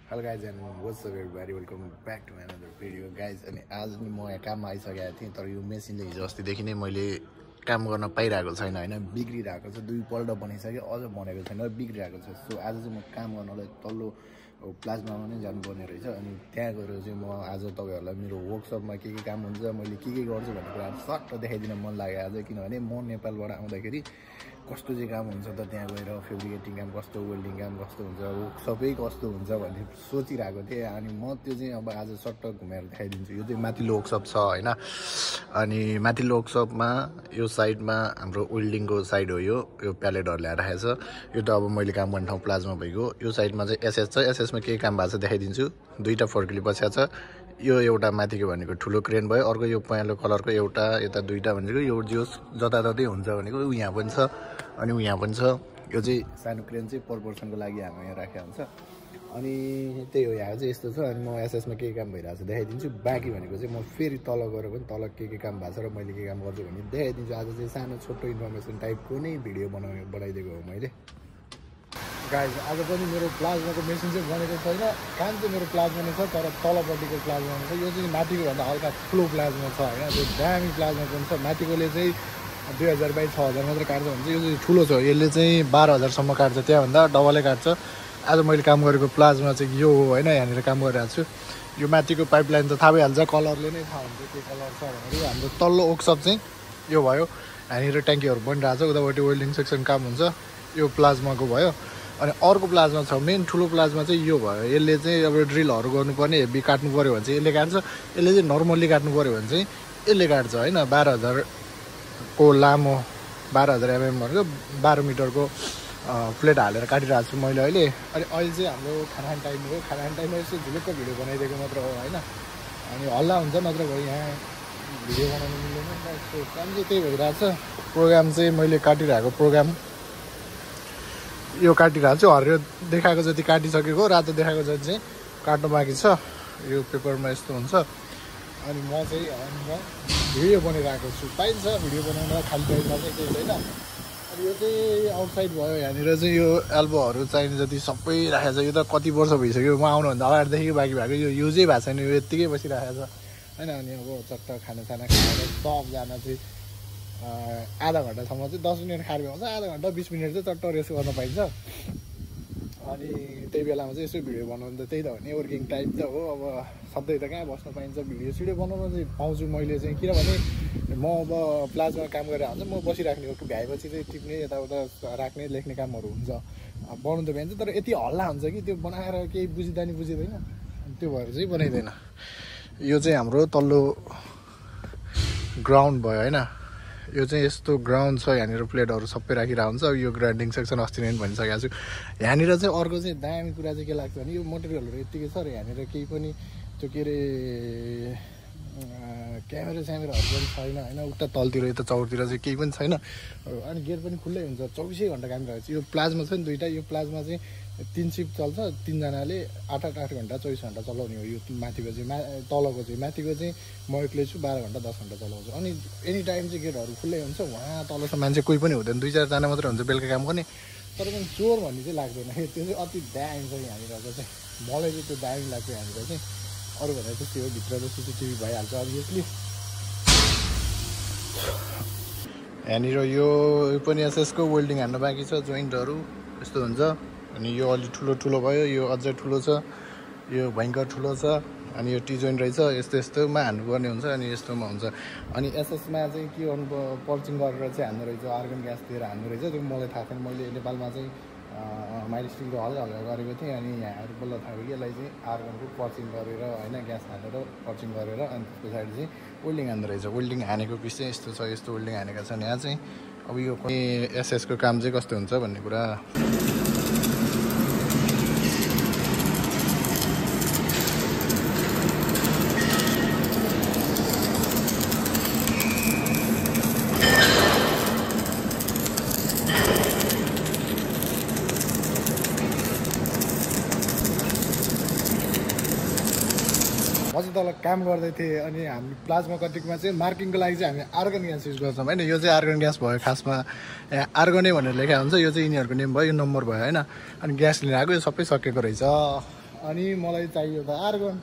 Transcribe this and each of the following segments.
Hello guys and what's up everybody, welcome back to another video guys. अनि आज नि म यहाँ काममा आइसकेको थिएँ तर यो मेसिनले हिजो अस्तिदेखि नै मैले काम गर्न पाइरहेको छैन हैन, बिग्रिरहेको छ। दुई पल्ट बनाइसके अझ बनेको छैन, बिग्रिरहेको छ। सो आज चाहिँ म काम गर्नलाई तल्लो प्लाज्मामा नै जानुपर्ने रहेछ। अनि त्यहाँ गएर चाहिँ म आज तपाईहरुलाई मेरो वर्कसपमा के काम हुन्छ, मैले के गर्छु भन्ने कुरा सट्ट देखाइदिन मन लाग्यो आज, किनभने म नेपालबाट आउँदाखेरि कस्तो चाहिँ काम हुन्छ त त्यहाँ गएर, फेब्रिकेटिङ काम कस्तो, वेल्डिङ काम कस्तो हुन्छ, वर्कसपै कस्तो हुन्छ भन्ने सोचिरहेको थिएँ। अनि म त्यो चाहिँ अब आज सट्ट घुमेर देखाइदिन्छु। यो चाहिँ माथिल्लो वर्कसप छ हैन, अनि माथिल्लो वर्कसपमा यो साइडमा हाम्रो वेल्डिङको साइड हो। यो प्यालेटहरु ल्याएर राखेको छ। यो त अब मैले काम गर्ने ठाउँ प्लाज्मा भइगयो। यो साइडमा चाहिँ एसएस छ, एसएसमा के काम भएको छ देखाइदिन्छु। दुईटा फोर्कली बसेको छ। यो एउटा माथिको भनेको ठुलो क्रेन भयो, अर्को यो पहेँलो कलरको एउटा, यता दुईटा भनेको यो जोस जताततै हुन्छ भनेको यहाँ पनि छ अनि यहाँ पनि छ। यो चाहिँ सानो क्रेन चाहिँ पर पर्सनको लागि हाम्रो यहाँ राखेको हुन्छ। अनि त्यही हो, यहाँ चाहिँ यस्तो छ। अनि म एसएसमा के काम भइरहेको छ देखाइदिन्छु। बाँकी भनेको चाहिँ म फेरि तल गएर पनि तल के काम भएको छ र मैले के काम गर्छु भने देखाइदिन्छु। आज चाहिँ सानो छोटो इन्फर्मेसन टाइपको नै भिडियो बनाइदिएको हो मैले। गाइज आज पनि मेरो प्लाज्माको मेसिन चाहिँ बनेको छैन। काम चाहिँ मेरो प्लाज्मा नै छ, तर तलपट्टिको प्लाज्मा छ। यो चाहिँ माथिको भन्दा हल्का ठुलो प्लाज्मा छ होइन, त्यो दामी प्लाज्मा पनि छ। माथिकोले चाहिँ 2000 बाई 6000 मात्र काट्छ भन्छ, यो चाहिँ ठुलो छ। यसले चाहिँ 12000सम्म काट्छ, त्यहाँभन्दा डबलै काट्छ। आज मैले काम गरेको प्लाज्मा चाहिँ यो हो होइन, यहाँनिर काम गरिरहेको छु। यो माथिको पाइपलाइन त थाहा भइहाल्छ, कलरले नै थाहा हुन्छ के कलर छ भनेर। हाम्रो तल्लो वर्कसप चाहिँ यो भयो। यहाँनिर ट्याङ्कीहरू बनिरहेको छ, उतापट्टि वेल्डिङ सेक्सन काम हुन्छ। यो प्लाज्माको भयो। अनि अर्को प्लाज्मा छ, मेन ठुलो प्लाज्मा चाहिँ यो भयो। यसले चाहिँ अब ड्रिलहरू गर्नुपर्ने, हेभी काट्नु पऱ्यो भने चाहिँ यसले काट्छ। यसले चाहिँ नर्मल्ली काट्नु पऱ्यो भने चाहिँ यसले काट्छ होइन। 12000 को लामो 12000 mm भनेको 12 मिटरको प्लेट हालेर काटिरहेको छु मैले अहिले। अनि अहिले चाहिँ हाम्रो खाना टाइम हो। खाना टाइममा यसो झुलुक्क भिडियो बनाइदिएको मात्र हो होइन। अनि हल्ला हुन्छ नत्र भयो, यहाँ भिडियो बनाउनु मिल्दैन। यस्तो काम चाहिँ त्यही भइरहेको छ। प्रोग्राम चाहिँ मैले काटिरहेको प्रोग्राम यो काटिरहेको छु। हरियो देखाएको जति काटिसकेको, रातो देखाएको जति चाहिँ काट्नु बाँकी छ। यो पेपरमा यस्तो हुन्छ। अनि म चाहिँ भिडियो बनाइरहेको छु। पाइन्छ भिडियो बनाउन, खाली टाइममा चाहिँ केही छैन। अनि यो चाहिँ आउटसाइड भयो। यहाँनिर चाहिँ यो एल्बोहरू चाहिने जति सबै राखेको छ। यो त कति वर्ष भइसक्यो, म आउनुभन्दा अगाडिदेखि बाँकी भएको। यो युजै भएको छैन, यो यत्तिकै बसिरहेको छ होइन। अनि अब चट्ट खानासाना खाएर सबजना चाहिँ आधा घन्टासम्म चाहिँ 10 मिनट खाएर भ्याउँछ, आधा घन्टा 20 मिनट चाहिँ चट्ट रेस्ट गर्न पाइन्छ। अनि त्यही बेलामा चाहिँ यसो भिडियो बनाउनु त त्यही त हो, नेटवर्किङ टाइप त हो। अब सधैँ त कहाँ बस्न पाइन्छ, भिडियो सिडियो बनाउन चाहिँ पाउँछु मैले चाहिँ। किनभने म अब प्लाज्मा काम गरेर हुन्छ, म बसिराख्ने हो, भ्याएपछि चाहिँ टिप्ने यताउता राख्ने लेख्ने कामहरू हुन्छ। बनाउनु त भ्याइन्छ, तर यति हल्ला हुन्छ कि त्यो बनाएर केही बुझिँदैन, त्यो भएर चाहिँ बनाइँदैन। यो चाहिँ हाम्रो तल्लो ग्राउन्ड भयो होइन। यो चाहिँ यस्तो ग्राउन्ड छ, यहाँनिर प्लेटहरू सबै राखिरहेको हुन्छ। यो ग्राइन्डिङ सेक्सन अस्ति नै भनिसकेको छु। यहाँनिर चाहिँ अर्को चाहिँ दामी कुरा चाहिँ के लाग्छ भने यो मटेरियलहरू यत्तिकै छ र यहाँनिर केही पनि त्यो के अरे क्यामेराहरू पनि छैन होइन। उता तलतिर यता चौरतिर चाहिँ केही पनि छैन। अनि गेट पनि खुल्लै हुन्छ, 24 घन्टा काम गरेको छ। यो प्लाज्मा छ नि दुईवटा, यो प्लाज्मा चाहिँ 3 सिफ्ट चल्छ। 3 जनाले 8 घन्टा 24 घन्टा चलाउने हो। यो माथिको चाहिँ तलको चाहिँ माथिको चाहिँ म एक्लै छु, 12 घन्टा 10 घन्टा चलाउँछु। अनि एनी टाइम चाहिँ गेटहरू खुल्लै हुन्छ। उहाँ तलसम्म मान्छे कोही पनि हुँदैन, 2-4 जना मात्रै हुन्छ बेलुका काम गर्ने। तर पनि चोर भन्ने चाहिँ लाग्दैन। त्यो चाहिँ अति दामी छ यहाँनिर चाहिँ, मलाई चाहिँ त्यो दामी लाग्छ यहाँनिर चाहिँ। अरू भनेर त्यस्तै हो, भित्र त CCTV भइहाल्छ अभियसली। यहाँनिर यो पनि एसएसको वेल्डिङ हान्न बाँकी छ, जोइन्टहरू यस्तो हुन्छ। अनि यो अलि ठुलो भयो, यो अझै ठुलो छ, यो भयङ्कर ठुलो छ। अनि यो टी जोइन्ट रहेछ, यस्तोमा हान्नुपर्ने हुन्छ। अनि यस्तोमा हुन्छ। अनि एसएसमा चाहिँ के गर्नु, पर्चिङ गरेर चाहिँ हान्नु रहेछ, आर्गन ग्यास दिएर हान्नु रहेछ। त्यो मलाई थाहा छैन, मैले नेपालमा चाहिँ माइल स्टिलको हल्का गरेको थिएँ। अनि यहाँहरू बल्ल थाहा भयो कि यसलाई चाहिँ आर्गनको पर्चिङ गरेर होइन, ग्यास हालेर पर्चिङ गरेर अनि त्यस पछाडि चाहिँ वेल्डिङ हान्नु रहेछ। वेल्डिङ हानेको पिस चाहिँ यस्तो छ, यस्तो वेल्डिङ हानेका छन् यहाँ चाहिँ। अब यो एसएसको काम चाहिँ कस्तो हुन्छ भन्ने कुरा म चाहिँ तल काम गर्दै थिएँ। अनि हामी प्लाज्मा कटिङमा चाहिँ मार्किङको लागि चाहिँ हामी आर्गन ग्यास युज गर्छौँ होइन। यो चाहिँ आर्गन ग्यास भयो खासमा, यहाँ आर्गनै भनेर लेखा हुन्छ। यो चाहिँ यिनीहरूको नेम भयो, यो नम्बर भयो होइन। अनि ग्यास लिन आएको, यो सबै सकेको रहेछ। अनि मलाई चाहियो त आर्गन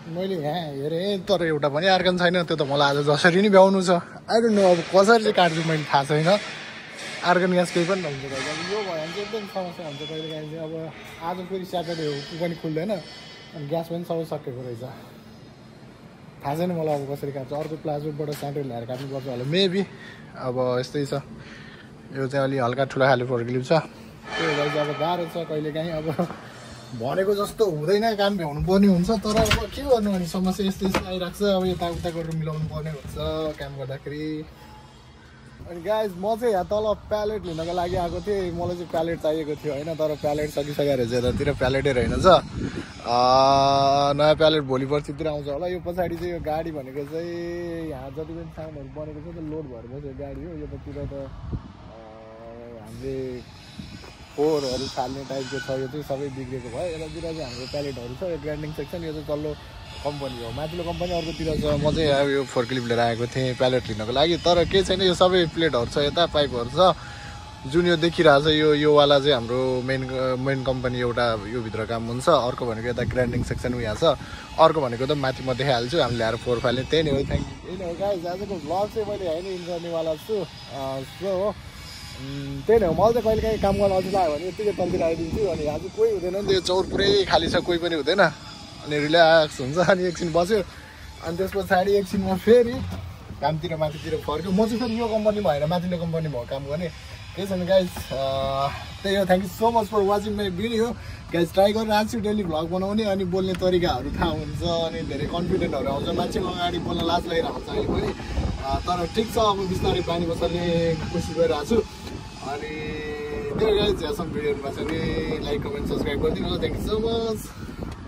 मैले यहाँ हेरेँ तर एउटा पनि आर्गन छैन त्यो त मलाई आज जसरी नै भ्याउनु छ आई डोन्ट नो अब कसरी चाहिँ काट्छु मैले थाहा छैन आर्गन ग्यास केही पनि नहुन्छ रहेछ अब यो भयो भने चाहिँ एकदम समस्या हुन्छ कहिले काहीँ चाहिँ अब आज फेरि स्याटरडे हो पनि खुल्दैन अनि ग्यास पनि सबै सकिएको रहेछ थाहा छैन मलाई अब कसरी काट्छ अर्को प्लाजोबाट स्याटरडे ल्याएर काट्नुपर्छ होला मेबी अब यस्तै छ यो चाहिँ अलि हल्का ठुलो खाले फोर्कलिफ्ट छ त्यो भएर चाहिँ अब गाह्रो छ कहिले काहीँ अब भनेको जस्तो हुँदैन काम भ्याउनु पर्ने हुन्छ तर अब के गर्नु भने समस्या यस्तो यस्तो आइरहेको छ अब यताउता गरेर मिलाउनु पर्ने हुन्छ काम गर्दाखेरि अनि गाइज म चाहिँ यहाँ तल प्यालेट लिनको लागि आएको थिएँ मलाई चाहिँ प्यालेट चाहिएको थियो होइन तर प्यालेट सकिसकेको रहेछ यतातिर प्यालेटै रहेनछ नयाँ प्यालेट भोलि पर्सितिर आउँछ होला यो पछाडि चाहिँ यो गाडी भनेको चाहिँ यहाँ जति पनि सामानहरू बनेको छ त्यो लोड भएर बसेको गाडी हो यतातिर त हामीले फोरहरू फाल्ने टाइपको छ यो चाहिँ सबै बिग्रेको भयो यतातिर चाहिँ हाम्रो प्यालेटहरू छ यो ग्राइन्डिङ सेक्सन यो चाहिँ तल्लो कम्पनी हो माथिल्लो कम्पनी अर्कोतिर छ म चाहिँ अब यो फोर्कलिफ्ट लिएर आएको थिएँ प्यालेट लिनको लागि तर के छैन यो सबै प्लेटहरू छ यता पाइपहरू छ जुन यो देखिरहेको छ योवाला चाहिँ हाम्रो मेन कम्पनी एउटा यो भित्र काम हुन्छ अर्को भनेको यता ग्राइन्डिङ सेक्सन यहाँ छ अर्को भनेको त माथि म देखाइहाल्छु हामीले ल्याएर फोर फाल्ने त्यही नै हो थ्याङ्क यू यही नै हो गाइज आजको भ्लग चाहिँ मैले होइन इन गर्नेवाला छु सो हो त्यही नै हो मलाई चाहिँ कहिले काहीँ काम गर्न अझै लाग्यो भने यतिकै तलतिर आइदिन्छु अनि आज कोही हुँदैन नि त्यो चौर पुरै खाली छ कोही पनि हुँदैन अनि रिल्याक्स हुन्छ अनि एकछिन बस्यो अनि त्यस पछाडि एकछिनमा फेरि कामतिर माथितिर फर्क्यो म चाहिँ फेरि यो कम्पनीमा होइन माथिल्लो कम्पनीमा हो काम गर्ने केही छैन गाइज त्यही हो thank you so much for watching my video guys try गरेर आएको छु डेली भ्लग बनाउने अनि बोल्ने तरिकाहरू थाहा हुन्छ अनि धेरै कन्फिडेन्टहरू आउँछ मान्छेको अगाडि बोल्न लाज लागिरहेको छ अहिले पनि तर ठिक छ अब बिस्तारै बानी बसाल्ने कोसिस गरिरहेको छु अनि त्यही गाइज यहाँसम्म भिडियोहरूमा चाहिँ लाइक कमेन्ट सब्सक्राइब गरिदिनु होला थ्याङ्क यू सो मच